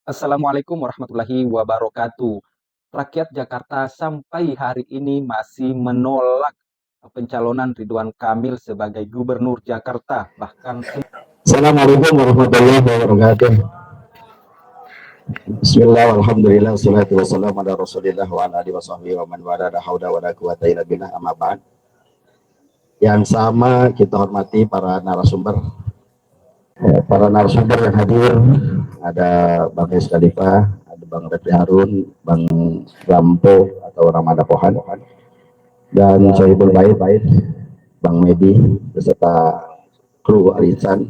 Assalamualaikum warahmatullahi wabarakatuh. Rakyat Jakarta sampai hari ini masih menolak pencalonan Ridwan Kamil sebagai Gubernur Jakarta. Bahkan Assalamualaikum warahmatullahi wabarakatuh. Bismillah, alhamdulillah, wassalatu wassalamu ala rasulillah wa ala alihi wa sahbihi wa man wala la hawla wa la quwata illa billah, amma ba'd. Yang sama kita hormati para narasumber. Para narasumber yang hadir, ada Bang Es Khalifah, ada Bang Refli Harun, Bang Rampo atau Ramada Pohan, dan Sohibul Bait, Bang Medi, beserta kru Alisan,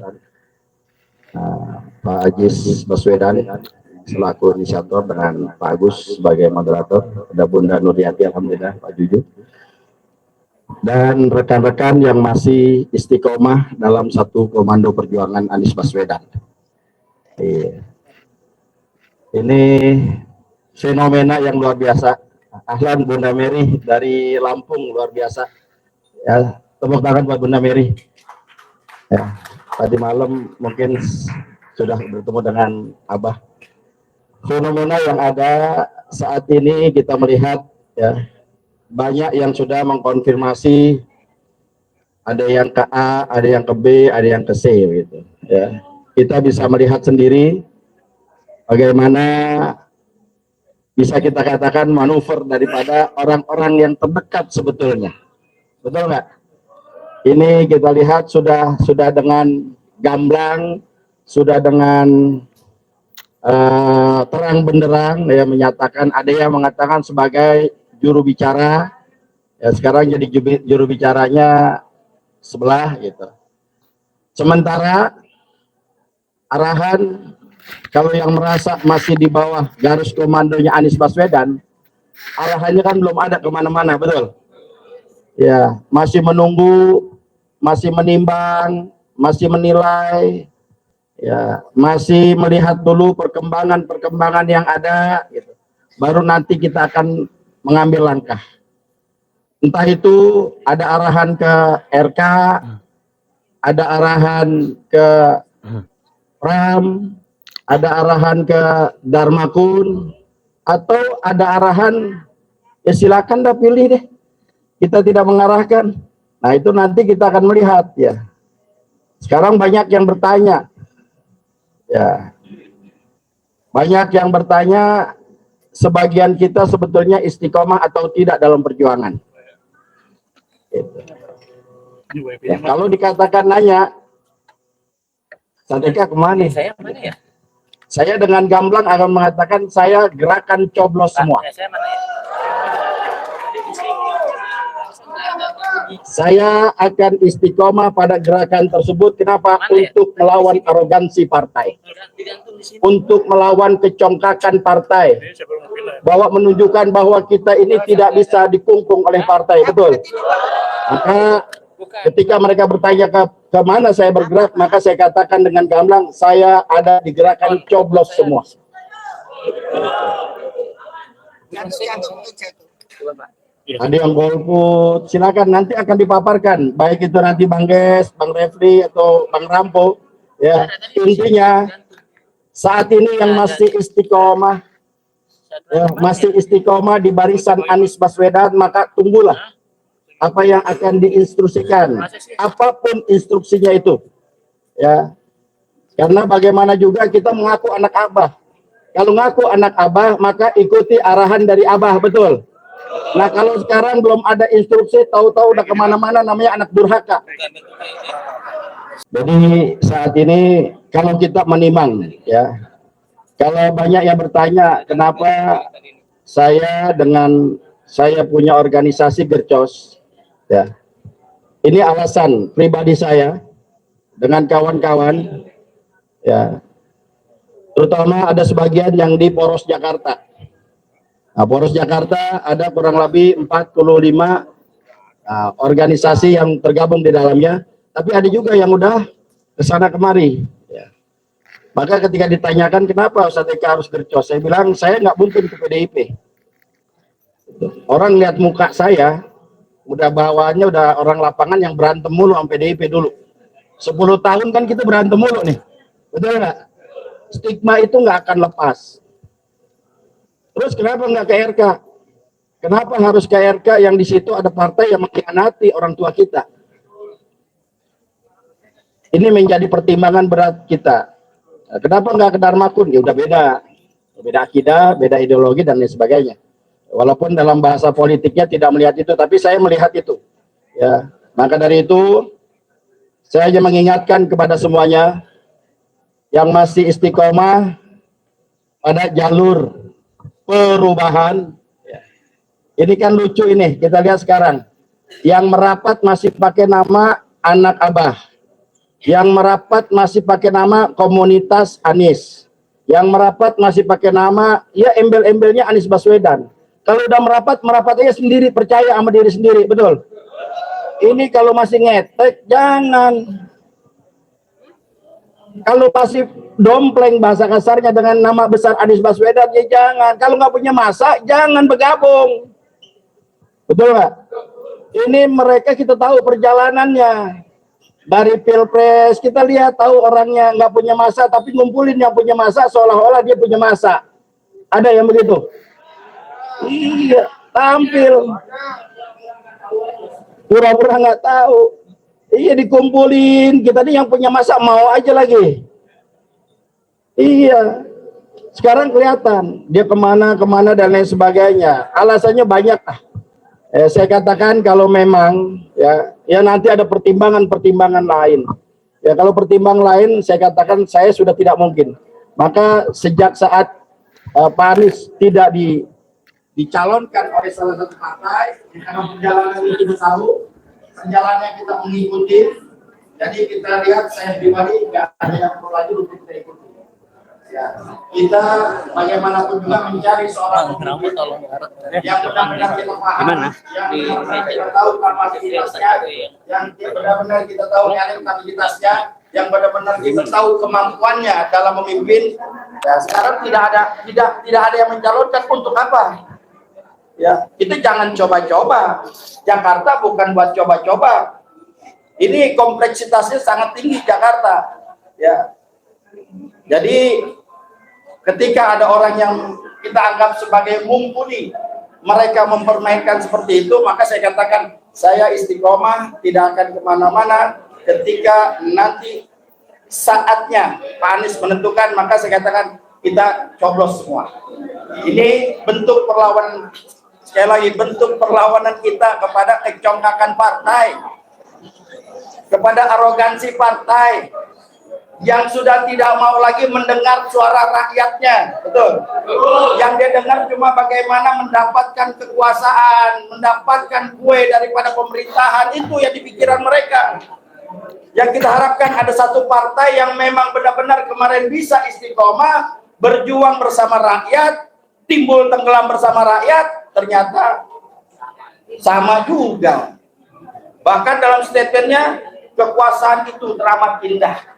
Pak Ajis Baswedan selaku inisiator, dengan Pak Agus sebagai moderator, ada Bunda Nuriati, alhamdulillah, Pak Juju, dan rekan-rekan yang masih istiqomah dalam satu komando perjuangan Anies Baswedan. Ini fenomena yang luar biasa. Ahlan Bunda Mary dari Lampung, luar biasa. Ya, tepuk tangan buat Bunda Mary. Ya, tadi malam mungkin sudah bertemu dengan Abah. Fenomena yang ada saat ini kita melihat, ya, banyak yang sudah mengkonfirmasi, ada yang ke A, ada yang ke B, ada yang ke C, gitu. Ya, kita bisa melihat sendiri bagaimana bisa kita katakan manuver daripada orang-orang yang terdekat sebetulnya, betul nggak? Ini kita lihat sudah dengan gamblang, sudah dengan terang benderang, ya, menyatakan, ada yang mengatakan sebagai juru bicara, ya, sekarang jadi juru bicaranya sebelah, gitu. Sementara arahan, kalau yang merasa masih di bawah garis komandonya Anies Baswedan, arahannya kan belum ada kemana-mana, betul? Ya, masih menunggu, masih menimbang, masih menilai, ya, masih melihat dulu perkembangan yang ada, gitu. Baru nanti kita akan mengambil langkah. Entah itu ada arahan ke RK, ada arahan ke RAM, ada arahan ke Darmakun, atau ada arahan, ya silakan dah pilih deh. Kita tidak mengarahkan. Nah, itu nanti kita akan melihat, ya. Sekarang banyak yang bertanya. Ya, banyak yang bertanya, sebagian kita sebetulnya istiqomah atau tidak dalam perjuangan. Gitu. Ya, kalau dikatakan nanya, Sadeka kemana? Saya mana ya? Saya dengan gamblang akan mengatakan saya gerakan coblos semua. Saya mana ya? Saya akan istiqomah pada gerakan tersebut. Kenapa? Untuk melawan arogansi partai, untuk melawan kecongkakan partai, bahwa menunjukkan bahwa kita ini tidak bisa dikungkung oleh partai, betul? Maka ketika mereka bertanya ke mana saya bergerak, maka saya katakan dengan gamblang, saya ada di gerakan coblos semua. Ada yang golput, silakan, nanti akan dipaparkan, baik itu nanti Bang Ges, Bang Refli, atau Bang Rampo. Ya, intinya saat ini yang masih istiqomah, ya, masih istiqomah di barisan Anies Baswedan, maka tunggulah apa yang akan diinstruksikan, apapun instruksinya itu, ya. Karena bagaimana juga kita mengaku anak Abah. Kalau ngaku anak Abah, maka ikuti arahan dari Abah, betul. Nah, kalau sekarang belum ada instruksi, tahu-tahu udah kemana-mana, namanya anak durhaka. Jadi saat ini kalau kita menimbang, ya, kalau banyak yang bertanya kenapa saya punya organisasi Gercos, ya, ini alasan pribadi saya dengan kawan-kawan, ya, terutama ada sebagian yang di Poros Jakarta. Nah, Poros Jakarta ada kurang lebih 45 organisasi yang tergabung di dalamnya, tapi ada juga yang udah kesana kemari. Ya. Maka ketika ditanyakan kenapa Ustaz Eka harus Gercos, saya bilang saya nggak mungkin ke PDIP. Orang lihat muka saya, udah bawaannya udah orang lapangan yang berantem mulu sama PDIP dulu. 10 tahun kan kita berantem mulu nih, betul nggak? stigma itu nggak akan lepas. Terus kenapa nggak ke RK? Kenapa harus ke RK yang di situ ada partai yang mengkhianati orang tua kita? Ini menjadi pertimbangan berat kita. Nah, kenapa nggak ke Dharmakun? Ya udah beda akidah, beda ideologi dan lain sebagainya. Walaupun dalam bahasa politiknya tidak melihat itu, tapi saya melihat itu. Ya, maka dari itu saya hanya mengingatkan kepada semuanya yang masih istiqomah pada jalur perubahan. Ini kan lucu ini, kita lihat sekarang. Yang merapat masih pakai nama anak Abah. Yang merapat masih pakai nama komunitas Anies. Yang merapat masih pakai nama, ya embel-embelnya Anies Baswedan. Kalau udah merapat aja sendiri, percaya sama diri sendiri, betul? Ini kalau masih ngetek, jangan. Kalau pasif dompleng bahasa kasarnya dengan nama besar Anies Baswedan, ya jangan. Kalau nggak punya masa, jangan bergabung. Betul nggak? Ini mereka kita tahu perjalanannya. Dari Pilpres, kita lihat tahu orangnya nggak punya masa, tapi ngumpulin yang punya masa seolah-olah dia punya masa. Ada yang begitu? Iya, tampil. Pura-pura nggak tahu. Iya, dikumpulin. Kita nih yang punya masa mau aja lagi. Iya. Sekarang kelihatan dia kemana dan lain sebagainya. Alasannya banyak. Saya katakan kalau memang ya nanti ada pertimbangan lain. Ya kalau pertimbangan lain saya katakan saya sudah tidak mungkin. Maka sejak saat Pak Anies tidak dicalonkan oleh salah satu partai, karena perjalanan itu kita tahu, perjalanan kita mengikuti. Jadi kita lihat saya pribadi nggak ada yang perlu lagi untuk kita ikuti. Ya, kita bagaimanapun juga mencari seorang pemimpin yang benar-benar kita paham, yang benar-benar kita tahu kapasitasnya, yang benar-benar kita tahu elektabilitasnya, yang benar-benar kita tahu kemampuannya dalam memimpin. Ya, sekarang tidak ada yang mencalonkan untuk apa? Ya, itu jangan coba-coba. Jakarta bukan buat coba-coba. Ini kompleksitasnya sangat tinggi Jakarta. Ya. Jadi ketika ada orang yang kita anggap sebagai mumpuni, mereka mempermainkan seperti itu, maka saya katakan saya istiqomah, tidak akan kemana-mana. Ketika nanti saatnya Pak Anies menentukan, maka saya katakan kita coblos semua. Ini bentuk perlawanan, sekali lagi bentuk perlawanan kita kepada kecongkakan partai, kepada arogansi partai yang sudah tidak mau lagi mendengar suara rakyatnya, betul? Yang dia dengar cuma bagaimana mendapatkan kekuasaan, mendapatkan kue daripada pemerintahan, itu yang di pikiran mereka. Yang kita harapkan ada satu partai yang memang benar-benar kemarin bisa istiqomah, berjuang bersama rakyat, timbul tenggelam bersama rakyat, ternyata sama juga. Bahkan dalam statementnya, kekuasaan itu teramat indah.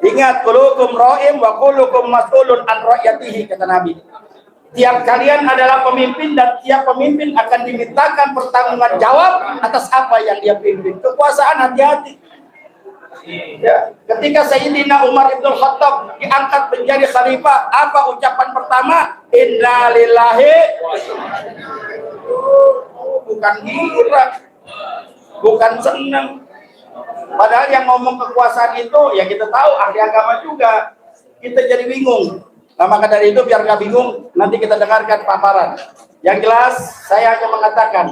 Ingat, kulukum ra'im wa kulukum mas'ulun an ra'yatihi, kata Nabi. Tiap kalian adalah pemimpin dan tiap pemimpin akan dimintakan pertanggungjawaban jawab atas apa yang dia pimpin. Kekuasaan hati-hati. Ya, ketika Sayyidina Umar Ibn Khattab diangkat menjadi khalifah, apa ucapan pertama? Inna lillahi. Bukan gila, bukan senang. Padahal yang ngomong kekuasaan itu ya kita tahu ahli agama juga. Kita jadi bingung. Nah, maka dari itu biar nggak bingung, nanti kita dengarkan paparan. Yang jelas saya hanya mengatakan,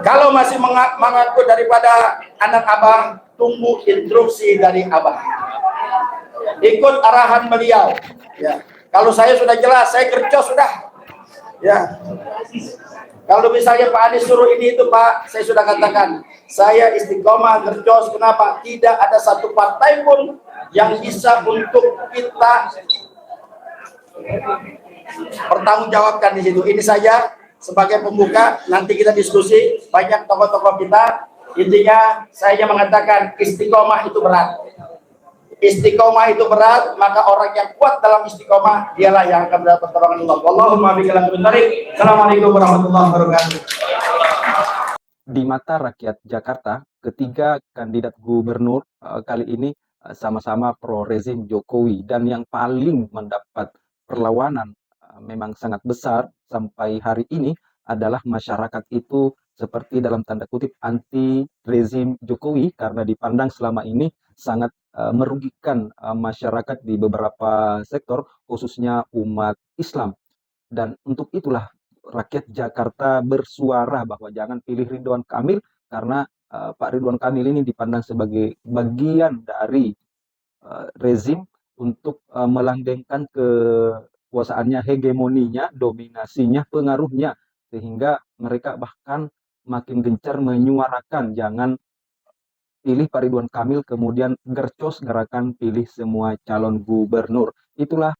kalau masih mengaku daripada anak Abah, tunggu instruksi dari Abah. Ikut arahan beliau. Ya. Kalau saya sudah jelas, saya gercos sudah. Ya. Kalau misalnya Pak Anies suruh ini itu Pak, saya sudah katakan, saya istiqomah gercos. Kenapa? Tidak ada satu partai pun yang bisa untuk kita pertanggungjawabkan di situ. Ini saja sebagai pembuka, nanti kita diskusi banyak tokoh-tokoh kita. Intinya saya mengatakan istiqomah itu berat. Istiqomah itu berat, maka orang yang kuat dalam istiqomah dialah yang akan mendapat pertolongan Allah. Wallahumma billahi taufiq. Assalamualaikum warahmatullahi wabarakatuh. Di mata rakyat Jakarta, ketiga kandidat gubernur kali ini sama-sama pro rezim Jokowi, dan yang paling mendapat perlawanan memang sangat besar sampai hari ini adalah masyarakat itu seperti dalam tanda kutip anti rezim Jokowi karena dipandang selama ini sangat merugikan masyarakat di beberapa sektor khususnya umat Islam. Dan untuk itulah rakyat Jakarta bersuara bahwa jangan pilih Ridwan Kamil karena Pak Ridwan Kamil ini dipandang sebagai bagian dari rezim untuk melanggengkan kekuasaannya, hegemoninya, dominasinya, pengaruhnya, sehingga mereka bahkan makin gencar menyuarakan jangan pilih Pak Ridwan Kamil, kemudian gercos gerakan pilih semua calon gubernur. Itulah